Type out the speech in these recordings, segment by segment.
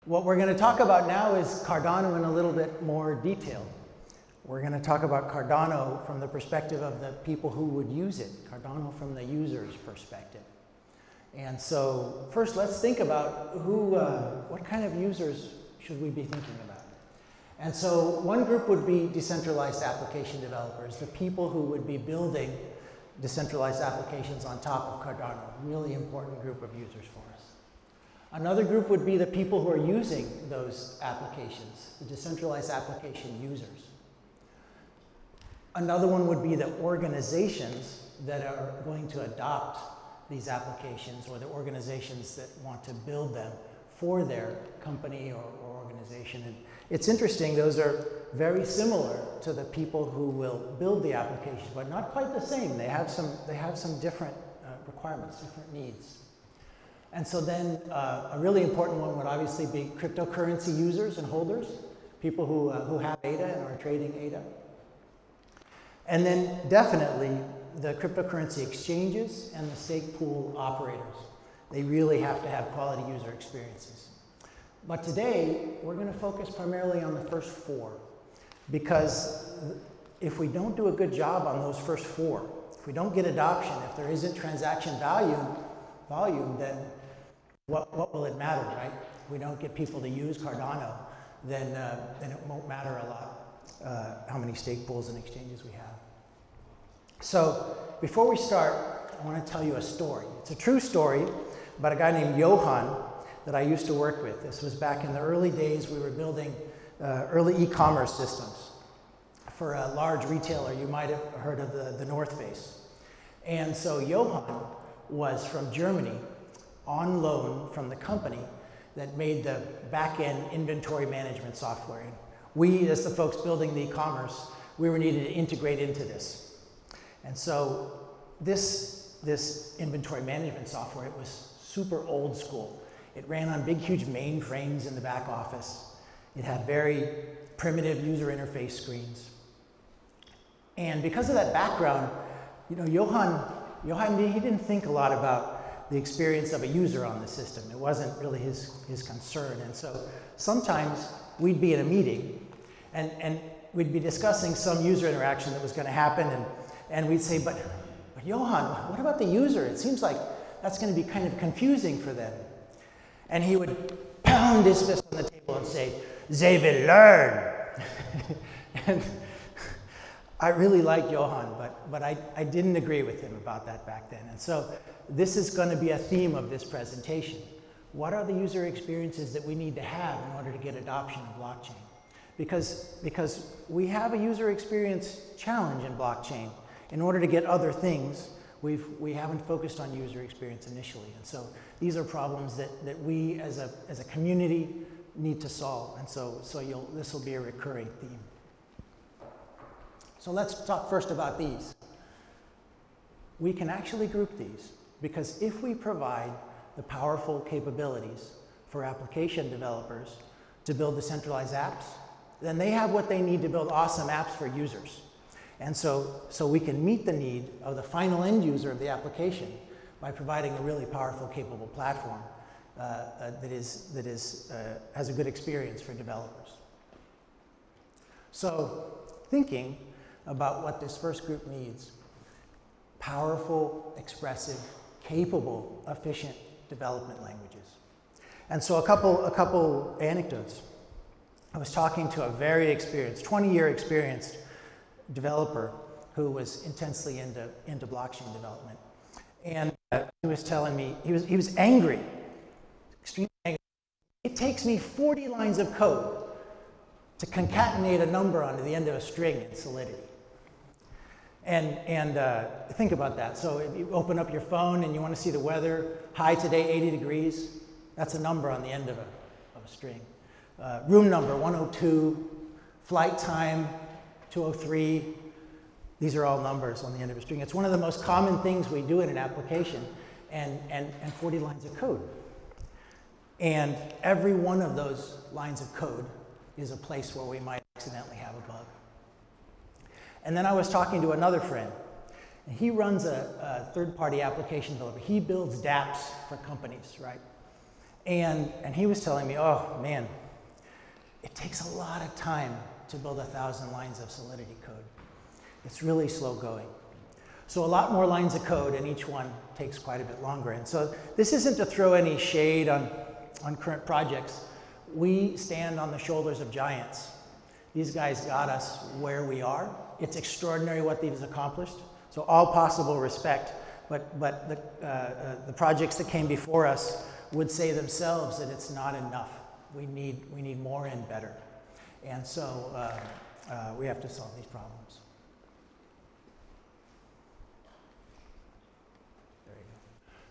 What we're going to talk about now is Cardano in a little bit more detail. We're going to talk about Cardano from the perspective of the people who would use it, Cardano from the user's perspective. And so first let's think about what kind of users should we be thinking about. And so one group would be decentralized application developers, the people who would be building decentralized applications on top of Cardano, really important group of users for us. Another group would be the people who are using those applications, the decentralized application users. Another one would be the organizations that are going to adopt these applications, or the organizations that want to build them for their company or organization. And it's interesting, those are very similar to the people who will build the applications, but not quite the same. They have some different requirements, different needs. And so then a really important one would obviously be cryptocurrency users and holders, people who have ADA and are trading ADA. And then definitely the cryptocurrency exchanges and the stake pool operators. They really have to have quality user experiences. But today, we're going to focus primarily on the first four, because if we don't do a good job on those first four, if we don't get adoption, if there isn't transaction volume, then what will it matter, right? If we don't get people to use Cardano, then it won't matter a lot how many stake pools and exchanges we have. So before we start, I want to tell you a story. It's a true story about a guy named Johan that I used to work with. This was back in the early days. We were building early e-commerce systems for a large retailer. You might have heard of the North Face. And so Johan was from Germany on loan from the company that made the back-end inventory management software. And we, as the folks building the e-commerce, we were needed to integrate into this. And so this inventory management software, it was super old school. It ran on big, huge mainframes in the back office. It had very primitive user interface screens. And because of that background, you know, Johan, he didn't think a lot about the experience of a user on the system. It wasn't really his concern. And so sometimes we'd be in a meeting and we'd be discussing some user interaction that was going to happen, and we'd say, but Johan, what about the user? It seems like that's going to be kind of confusing for them. And he would pound his fist on the table and say, they will learn. And I really liked Johan, but I didn't agree with him about that back then. And so this is going to be a theme of this presentation. What are the user experiences that we need to have in order to get adoption of blockchain? Because we have a user experience challenge in blockchain. In order to get other things, we haven't focused on user experience initially. And so these are problems that we as a community need to solve. And so this will be a recurring theme. So let's talk first about these. We can actually group these, because if we provide the powerful capabilities for application developers to build decentralized apps, then they have what they need to build awesome apps for users. And so we can meet the need of the final end user of the application by providing a really powerful, capable platform that has a good experience for developers. So thinking about what this first group needs: powerful, expressive, capable, efficient development languages. And so a couple anecdotes. I was talking to a very experienced, 20-year experienced developer who was intensely into blockchain development. And he was telling me, he was angry, extremely angry. It takes me 40 lines of code to concatenate a number onto the end of a string in Solidity. And think about that. So if you open up your phone and you want to see the weather, high today, 80 degrees, that's a number on the end of a string. Room number, 102, flight time, 203. These are all numbers on the end of a string. It's one of the most common things we do in an application, and 40 lines of code. And every one of those lines of code is a place where we might accidentally have a bug. And then I was talking to another friend, He runs a third-party application developer. He builds dApps for companies, right? And he was telling me, oh man, it takes a lot of time to build 1,000 lines of Solidity code. It's really slow going. So a lot more lines of code, and each one takes quite a bit longer. And so this isn't to throw any shade on current projects. We stand on the shoulders of giants. These guys got us where we are. It's extraordinary what they've accomplished. So all possible respect, but the projects that came before us would say themselves that it's not enough. We need more and better. And so we have to solve these problems. There you go.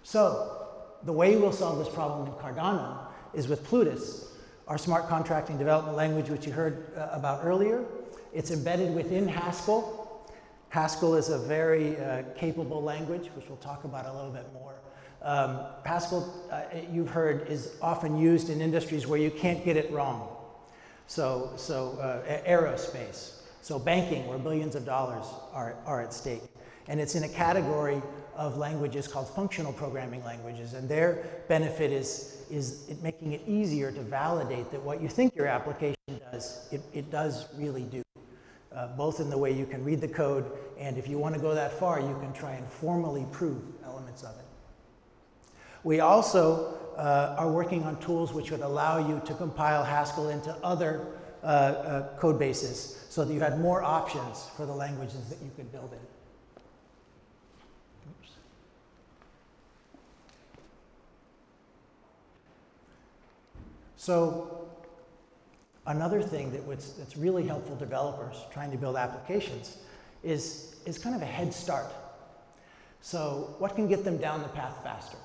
So the way we'll solve this problem in Cardano is with Plutus, our smart contracting development language, which you heard about earlier. It's embedded within Haskell. Haskell is a very capable language, which we'll talk about a little bit more. Haskell, you've heard, is often used in industries where you can't get it wrong. So aerospace, so banking, where billions of dollars are at stake. And it's in a category of languages called functional programming languages. And their benefit is it making it easier to validate that what you think your application does, it does really do. Both in the way you can read the code, and if you want to go that far, you can try and formally prove elements of it. We also are working on tools which would allow you to compile Haskell into other code bases so that you had more options for the languages that you could build in. Oops. So another thing that's really helpful to developers trying to build applications is kind of a head start. So what can get them down the path faster?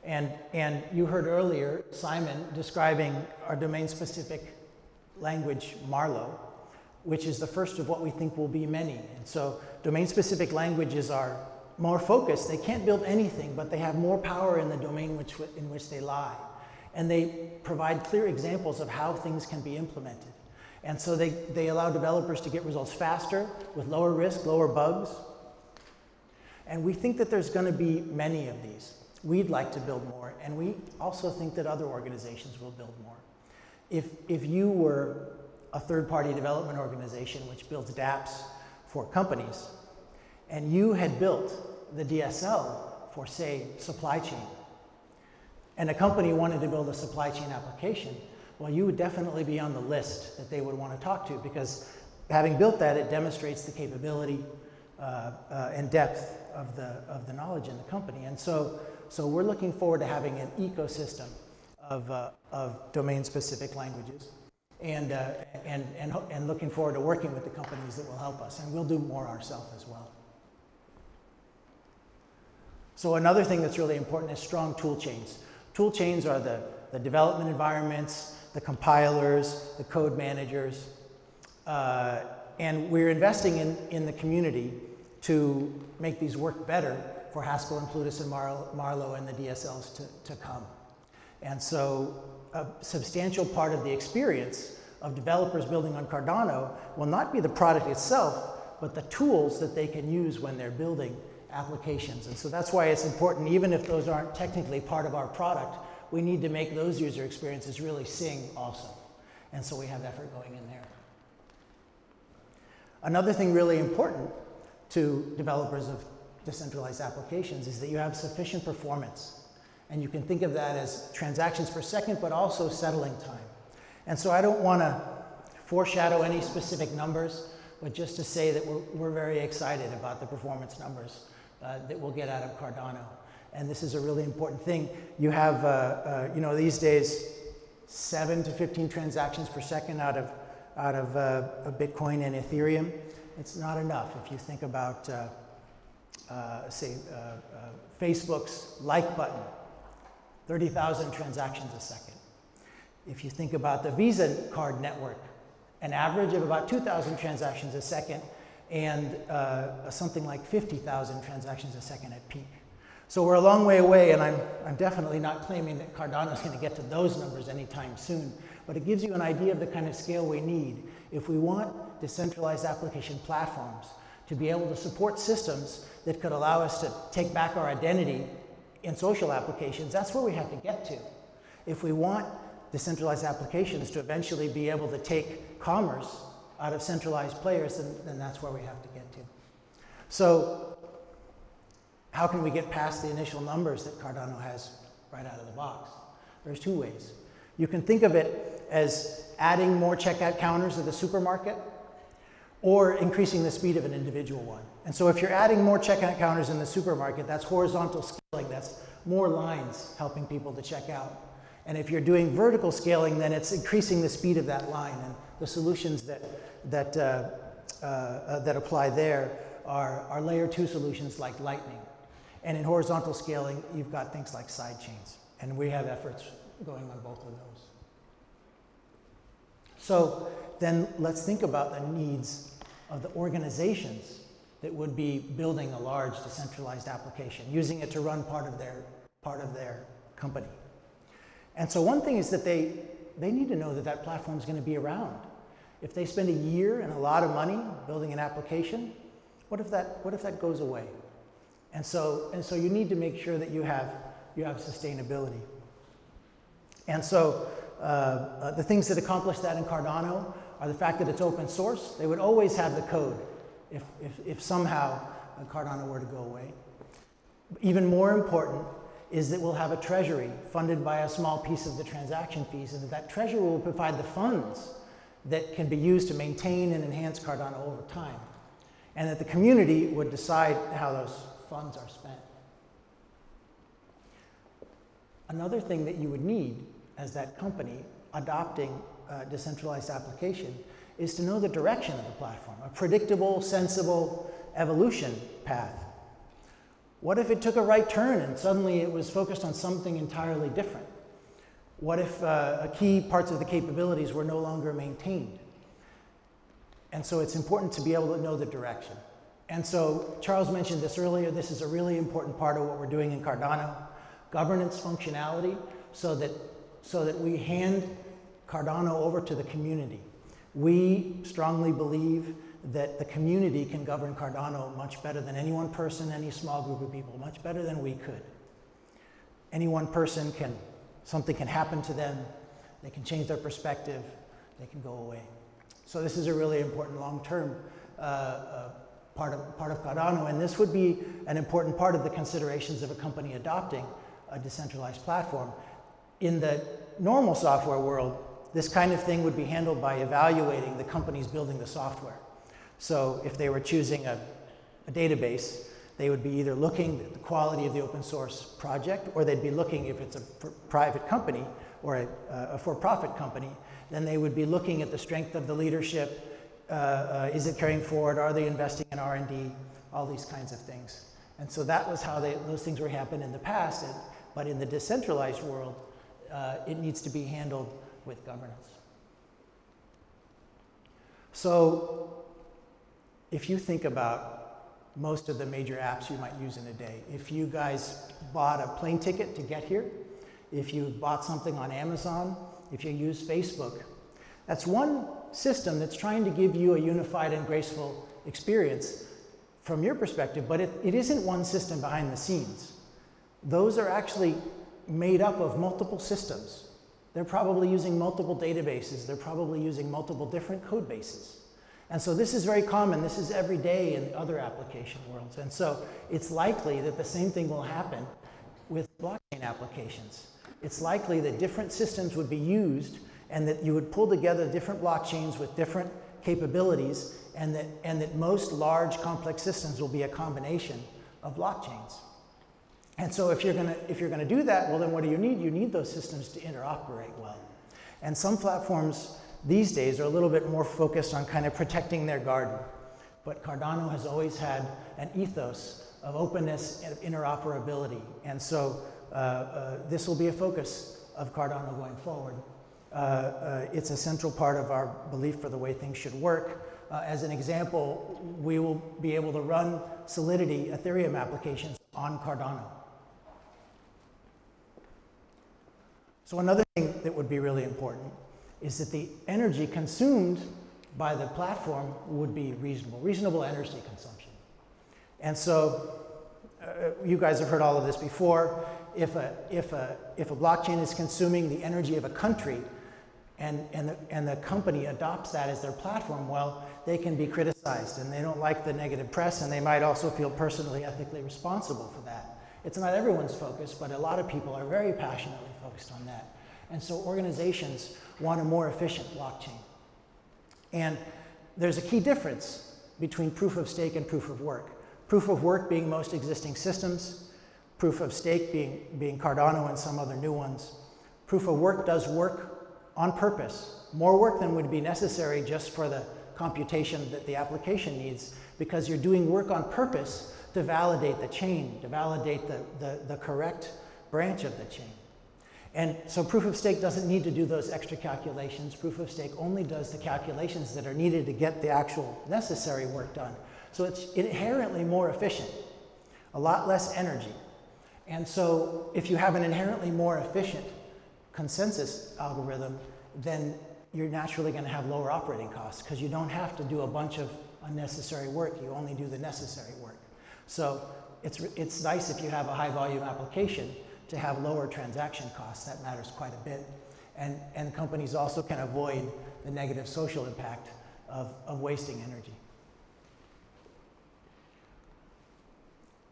And you heard earlier Simon describing our domain-specific language, Marlow, which is the first of what we think will be many. And so domain-specific languages are more focused. They can't build anything, but they have more power in the domain in which they lie. And they provide clear examples of how things can be implemented. And so they allow developers to get results faster, with lower risk, lower bugs. And we think that there's going to be many of these. We'd like to build more, and we also think that other organizations will build more. If you were a third-party development organization which builds dApps for companies, and you had built the DSL for, say, supply chain, and a company wanted to build a supply chain application, well, you would definitely be on the list that they would want to talk to, because having built that, it demonstrates the capability and depth of the knowledge in the company. And so we're looking forward to having an ecosystem of domain-specific languages, and looking forward to working with the companies that will help us, and we'll do more ourselves as well. So another thing that's really important is strong tool chains. Tool chains are the development environments, the compilers, the code managers, and we're investing in the community to make these work better for Haskell and Plutus and Marlow and the DSLs to come. And so a substantial part of the experience of developers building on Cardano will not be the product itself, but the tools that they can use when they're building applications. And so that's why it's important, even if those aren't technically part of our product, we need to make those user experiences really sing also. And so we have effort going in there. Another thing really important to developers of decentralized applications is that you have sufficient performance. And you can think of that as transactions per second, but also settling time. And so I don't want to foreshadow any specific numbers, but just to say that we're very excited about the performance numbers that we'll get out of Cardano. And this is a really important thing. You have, these days, 7 to 15 transactions per second out of Bitcoin and Ethereum. It's not enough. If you think about, Facebook's like button, 30,000 transactions a second. If you think about the Visa card network, an average of about 2,000 transactions a second, and something like 50,000 transactions a second at peak. So we're a long way away, and I'm definitely not claiming that Cardano is going to get to those numbers anytime soon, but it gives you an idea of the kind of scale we need if we want decentralized application platforms to be able to support systems that could allow us to take back our identity in social applications. That's where we have to get to. If we want decentralized applications to eventually be able to take commerce out of centralized players, then that's where we have to get to. So how can we get past the initial numbers that Cardano has right out of the box? There's two ways. You can think of it as adding more checkout counters at the supermarket or increasing the speed of an individual one. And so if you're adding more checkout counters in the supermarket, that's horizontal scaling. That's more lines helping people to check out. And if you're doing vertical scaling, then it's increasing the speed of that line. And the solutions that apply there are layer 2 solutions like Lightning. And in horizontal scaling, you've got things like side chains. And we have efforts going on both of those. So then let's think about the needs of the organizations that would be building a large decentralized application, using it to run part of their company. And so one thing is that they need to know that that platform is going to be around. If they spend a year and a lot of money building an application, what if that goes away? And so you need to make sure that you have sustainability. And so the things that accomplish that in Cardano are the fact that it's open source. They would always have the code if somehow Cardano were to go away. Even more important is that we'll have a treasury funded by a small piece of the transaction fees, and that treasury will provide the funds that can be used to maintain and enhance Cardano over time, and that the community would decide how those funds are spent. Another thing that you would need as that company adopting a decentralized application is to know the direction of the platform, a predictable, sensible evolution path. What if it took a right turn and suddenly it was focused on something entirely different? What if key parts of the capabilities were no longer maintained? And so it's important to be able to know the direction. And so Charles mentioned this earlier, this is a really important part of what we're doing in Cardano. Governance functionality so that we hand Cardano over to the community. We strongly believe that the community can govern Cardano much better than any one person, any small group of people, much better than we could. Any one person something can happen to them, they can change their perspective, they can go away. So this is a really important long-term part of Cardano, and this would be an important part of the considerations of a company adopting a decentralized platform. In the normal software world, this kind of thing would be handled by evaluating the companies building the software. So if they were choosing a database, they would be either looking at the quality of the open source project, or they'd be looking, if it's a private company or a for-profit company, then they would be looking at the strength of the leadership. Is it carrying forward? Are they investing in R&D? All these kinds of things. And so that was how those things were happening in the past. But in the decentralized world, it needs to be handled with governance. So if you think about most of the major apps you might use in a day, if you guys bought a plane ticket to get here, if you bought something on Amazon, if you use Facebook, that's one system that's trying to give you a unified and graceful experience from your perspective, but it isn't one system behind the scenes. Those are actually made up of multiple systems. They're probably using multiple databases. They're probably using multiple different code bases. And so this is very common. This is every day in other application worlds. And so it's likely that the same thing will happen with blockchain applications. It's likely that different systems would be used and that you would pull together different blockchains with different capabilities, and that most large complex systems will be a combination of blockchains. And so if you're gonna do that, well then what do you need? You need those systems to interoperate well. And some platforms these days are a little bit more focused on kind of protecting their garden. But Cardano has always had an ethos of openness and interoperability. And so this will be a focus of Cardano going forward. It's a central part of our belief for the way things should work. As an example, we will be able to run Solidity Ethereum applications on Cardano. So another thing that would be really important is that the energy consumed by the platform would be reasonable energy consumption. And so you guys have heard all of this before. If a blockchain is consuming the energy of a country and the company adopts that as their platform, well, they can be criticized and they don't like the negative press, and they might also feel personally, ethically responsible for that. It's not everyone's focus, but a lot of people are very passionately focused on that. And so organizations want a more efficient blockchain. And there's a key difference between proof of stake and proof of work. Proof of work being most existing systems, proof of stake being Cardano and some other new ones. Proof of work does work on purpose, more work than would be necessary just for the computation that the application needs, because you're doing work on purpose to validate the chain, to validate the correct branch of the chain. And so proof of stake doesn't need to do those extra calculations. Proof of stake only does the calculations that are needed to get the actual necessary work done. So it's inherently more efficient, a lot less energy. And so if you have an inherently more efficient consensus algorithm, then you're naturally going to have lower operating costs, because you don't have to do a bunch of unnecessary work. You only do the necessary work. So it's nice if you have a high volume application to have lower transaction costs. That matters quite a bit. And companies also can avoid the negative social impact of wasting energy.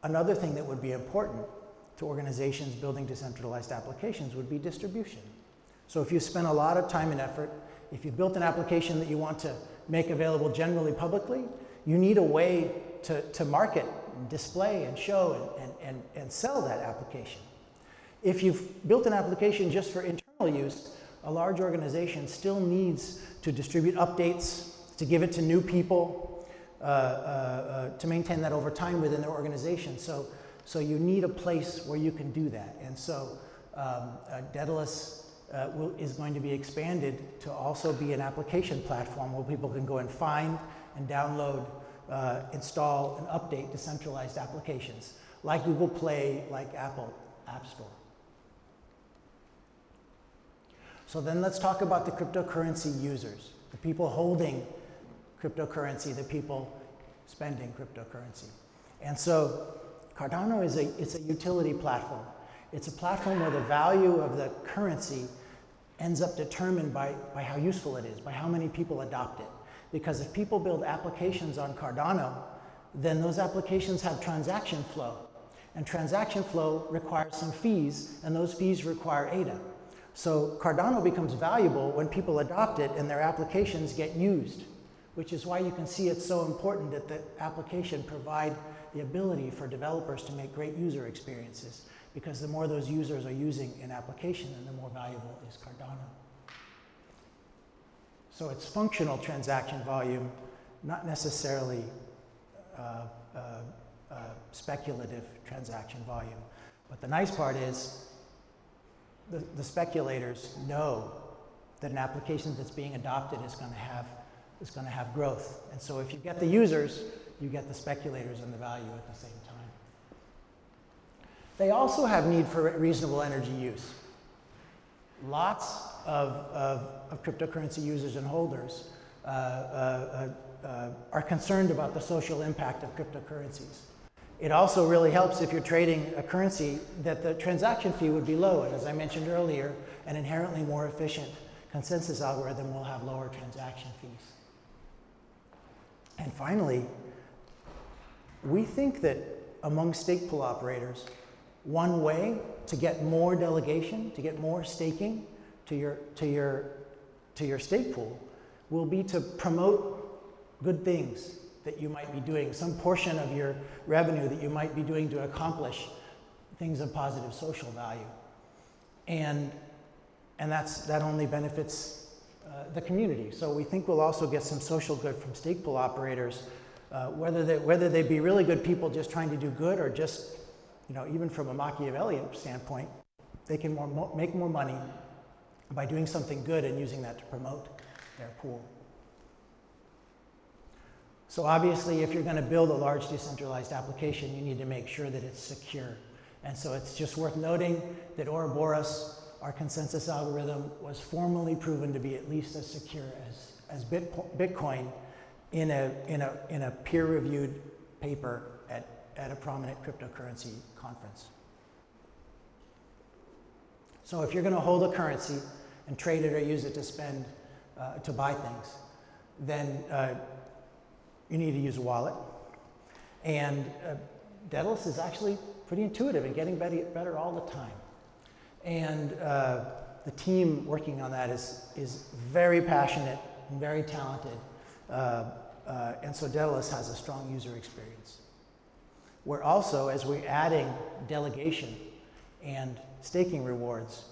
Another thing that would be important to organizations building decentralized applications would be distribution. So if you spend a lot of time and effort, if you built an application that you want to make available generally publicly, you need a way to market, and display, and show, and sell that application. If you've built an application just for internal use, a large organization still needs to distribute updates, to give it to new people, to maintain that over time within their organization. So you need a place where you can do that. And so Daedalus is going to be expanded to also be an application platform where people can go and find and download, install, and update decentralized applications, like Google Play, like Apple App Store. So then let's talk about the cryptocurrency users, the people holding cryptocurrency, the people spending cryptocurrency. And so Cardano it's a utility platform. It's a platform where the value of the currency ends up determined by how useful it is, by how many people adopt it. Because if people build applications on Cardano, then those applications have transaction flow. And transaction flow requires some fees, and those fees require ADA. So Cardano becomes valuable when people adopt it and their applications get used, which is why you can see it's so important that the application provide the ability for developers to make great user experiences, because the more those users are using an application, then the more valuable is Cardano. So it's functional transaction volume, not necessarily speculative transaction volume. But the nice part is the speculators know that an application that's being adopted is going to have growth. And so if you get the users, you get the speculators and the value at the same time. They also have need for reasonable energy use. Lots of cryptocurrency users and holders are concerned about the social impact of cryptocurrencies. It also really helps if you're trading a currency that the transaction fee would be low. And as I mentioned earlier, an inherently more efficient consensus algorithm will have lower transaction fees. And finally, we think that among stake pool operators, one way to get more delegation, to get more staking to your stake pool, will be to promote good things that you might be doing, some portion of your revenue that you might be doing to accomplish things of positive social value. And that only benefits the community. So we think we'll also get some social good from stake pool operators, whether they be really good people just trying to do good, or just, even from a Machiavellian standpoint, they can make more money by doing something good and using that to promote their pool. So obviously, if you're going to build a large decentralized application, you need to make sure that it's secure. And so it's just worth noting that Ouroboros, our consensus algorithm, was formally proven to be at least as secure Bitcoin in a peer-reviewed paper at a prominent cryptocurrency conference. So if you're going to hold a currency and trade it or use it to spend, to buy things, then you need to use a wallet. And Daedalus is actually pretty intuitive and getting better all the time. And the team working on that is very passionate and very talented. And so Daedalus has a strong user experience. We're also, as we're adding delegation and staking rewards,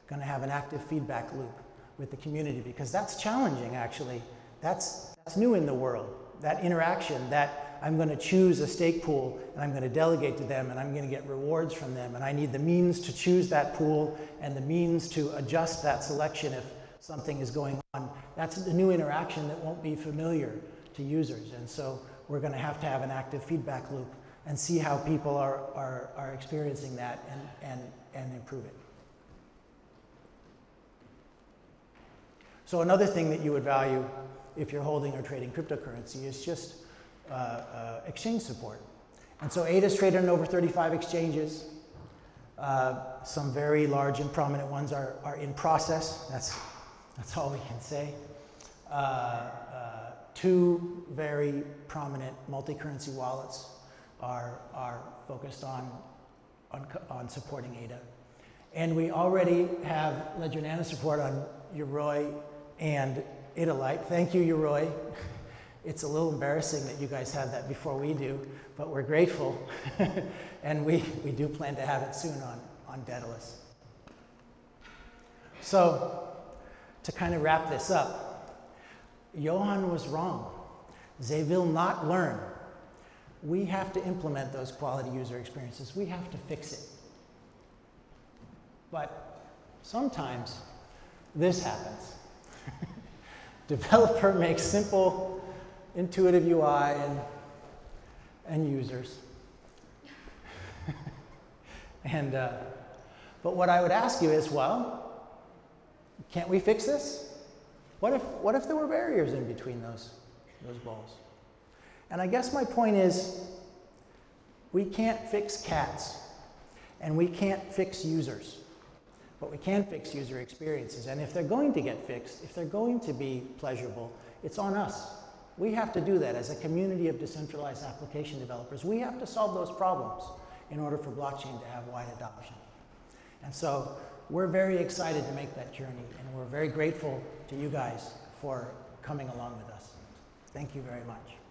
going to have an active feedback loop with the community, because that's challenging, actually. That's new in the world. That interaction, that I'm going to choose a stake pool and I'm going to delegate to them and I'm going to get rewards from them, and I need the means to choose that pool and the means to adjust that selection if something is going on. That's a new interaction that won't be familiar to users, and so we're going to have an active feedback loop and see how people are experiencing that and improve it. So another thing that you would value if you're holding or trading cryptocurrency is just exchange support. And so ADA's traded on over 35 exchanges. Some very large and prominent ones are in process. That's all we can say. Two very prominent multi-currency wallets are focused on supporting ADA. And we already have Ledger Nano support on Yoroi and Idolite. Thank you, Yoroi. It's a little embarrassing that you guys have that before we do, but we're grateful. And we do plan to have it soon on Daedalus. So, to kind of wrap this up, Johan was wrong. They will not learn. We have to implement those quality user experiences. We have to fix it. But sometimes this happens. Developer makes simple, intuitive UI and users. But what I would ask you is, well, can't we fix this? What if there were barriers in between those balls? And I guess my point is, we can't fix cats, and we can't fix users. But we can fix user experiences, and if they're going to get fixed, if they're going to be pleasurable, it's on us. We have to do that as a community of decentralized application developers. We have to solve those problems in order for blockchain to have wide adoption. And so we're very excited to make that journey, and we're very grateful to you guys for coming along with us. Thank you very much.